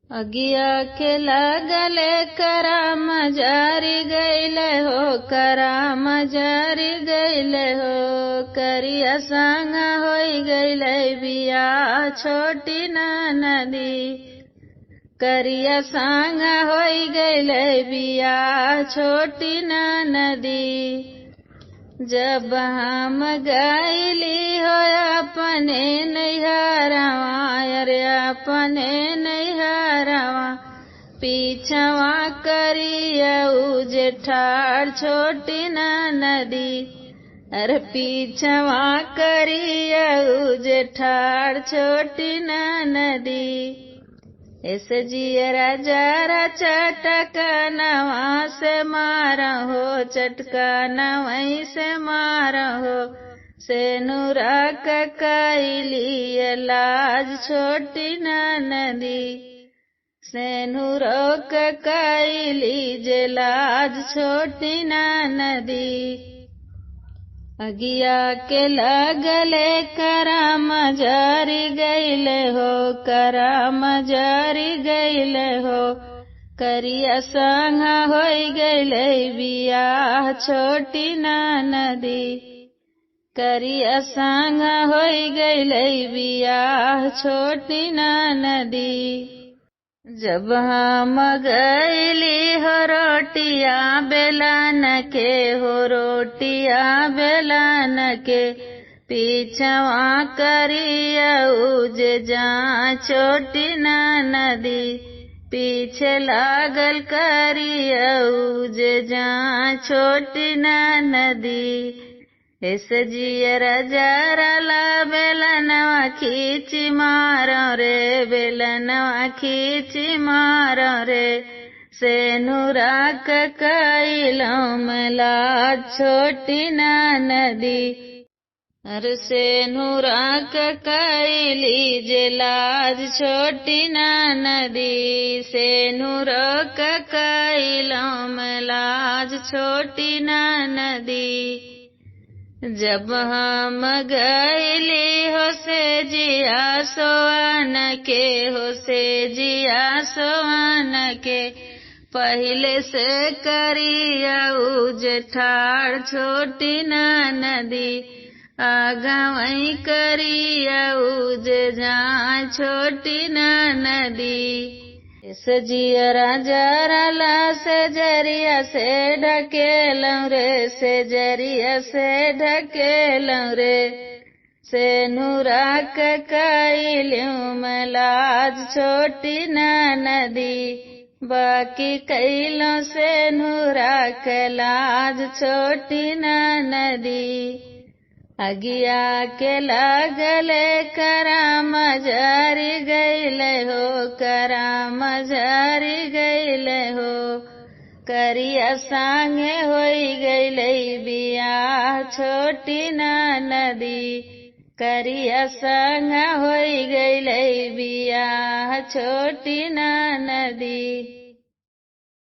अगिया के लगले कराम जारी गईले हो, कराम जारी गईले हो। करिया संग होई गईले बिया छोटी नदी, करिया संग होई गईले बिया छोटी नदी। जब हम गईली हो अपने नैहरवा, अरे अपने नैहरवा, पीछवा करिया जेठार छोटी नदी, अरे पीछवा करिया जेठार छोटी नदी। ऐसे जियरा जरा चटका नवा से मारा हो, चटका नवई से मारा हो। से नूरा कैली लाज छोटी नदी, से नूरो कैली जे लाज छोटी नदी। अगिया के लगले कराम जारी गईले हो, कराम जारी गईले हो। करिया संग होई गईले बिया छोटी नदी, करिया संग होई गईले बिया छोटी नदी। जब हम गईली हो रोटिया बेलन के हो, रोटिया बेलन के, पीछवा करिया जे जा छोटी नदी, पीछे लागल करिया जे जा छोटी नदी। ऐसे जियरा जरा ला बेलनवा खींची मारो रे, बेलनवा खींची मारो रे। से नूरा कैलो लाज छोटी नदी, अरे से नूरा कैली जे लाज छोटी नदी, से नूरा कैलो लाज छोटी नदी। जब हम गईली हो से जिया सोवन के, हो से जिया सोवन के, पहले से करिया जेठार छोटी नदी, आगवई करिया जे जा छोटी नदी। से जियरा जरा ला से जरिया से ढकेलऊं रे, से जरिया से ढकेलऊं रे। से नूरा कैलूं लाज छोटी नदी, बाकी कैलों से नूरा कैलाज छोटी नदी। अगिया के लगले कराम जारी गईले हो, कराम जारी गईले हो। करिया संगे होई गईले बिया छोटी नदी, करिया संग होई गईले बिया छोटी नदी।